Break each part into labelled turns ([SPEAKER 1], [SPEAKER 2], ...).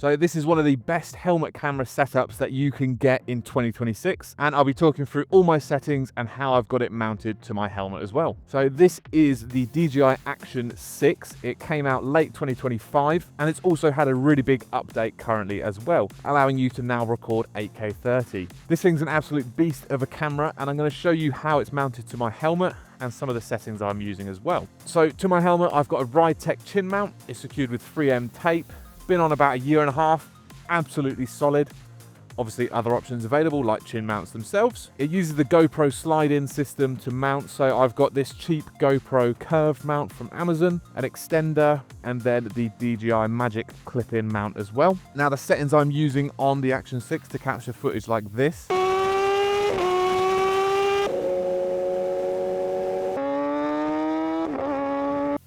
[SPEAKER 1] So this is one of the best helmet camera setups that you can get in 2026, and I'll be talking through all my settings and how I've got it mounted to my helmet as well. So this is the DJI Action 6. It came out late 2025, and it's also had a really big update currently as well, allowing you to now record 8K 30. This thing's an absolute beast of a camera, and I'm going to show you how it's mounted to my helmet and some of the settings I'm using as well. So to my helmet, I've got a Ride Tech chin mount. It's secured with 3M tape. Been on about a year and a half, absolutely solid. Obviously other options available like chin mounts themselves. It uses the GoPro slide-in system to mount, so I've got this cheap GoPro curved mount from Amazon, an extender, and then the DJI Magic clip-in mount as well. Now the settings I'm using on the Action 6 to capture footage like this.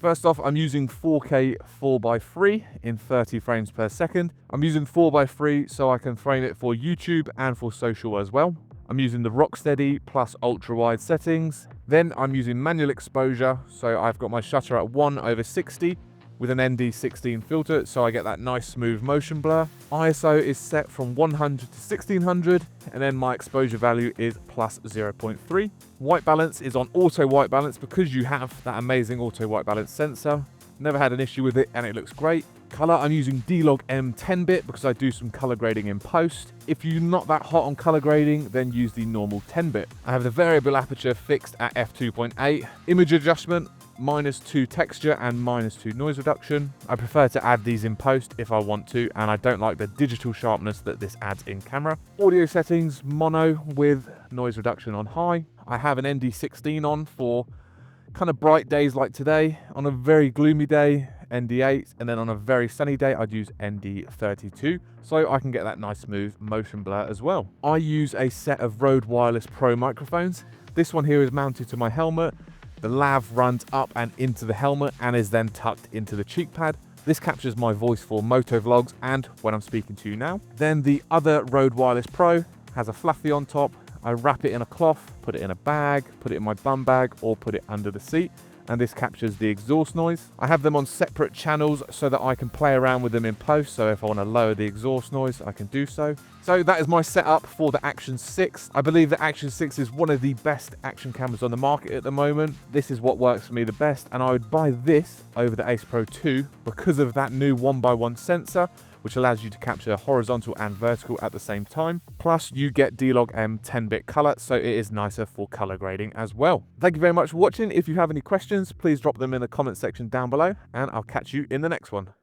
[SPEAKER 1] First off, I'm using 4K 4:3 in 30 frames per second. I'm using 4:3 so I can frame it for YouTube and for social as well. I'm using the Rocksteady plus ultra wide settings. Then I'm using manual exposure, so I've got my shutter at 1/60 with an ND16 filter, so I get that nice smooth motion blur. ISO is set from 100 to 1600, and then my exposure value is plus 0.3. White balance is on auto white balance because you have that amazing auto white balance sensor. Never had an issue with it, and it looks great. Color, I'm using D-Log M 10-bit because I do some color grading in post. If you're not that hot on color grading, then use the normal 10-bit. I have the variable aperture fixed at f2.8. Image adjustment, -2 texture and -2 noise reduction. I prefer to add these in post if I want to, and I don't like the digital sharpness that this adds in camera. Audio settings, mono with noise reduction on high. I have an ND16 on for kind of bright days like today. On a very gloomy day, ND8, and then on a very sunny day, I'd use ND32, so I can get that nice smooth motion blur as well. I use a set of Rode Wireless Pro microphones. This one here is mounted to my helmet. The lav runs up and into the helmet and is then tucked into the cheek pad. This captures my voice for MotoVlogs and when I'm speaking to you now. Then the other Rode Wireless Pro has a fluffy on top. I wrap it in a cloth, put it in a bag, put it in my bum bag, or put it under the seat, and this captures the exhaust noise. I have them on separate channels so that I can play around with them in post, so if I want to lower the exhaust noise, I can do so. So that is my setup for the Action 6. I believe the Action 6 is one of the best action cameras on the market at the moment. This is what works for me the best, and I would buy this over the Ace Pro 2 because of that new 1x1 sensor, which allows you to capture horizontal and vertical at the same time. Plus you get D-Log M 10-bit color, so it is nicer for color grading as well. Thank you very much for watching. If you have any questions, please drop them in the comment section down below, and I'll catch you in the next one.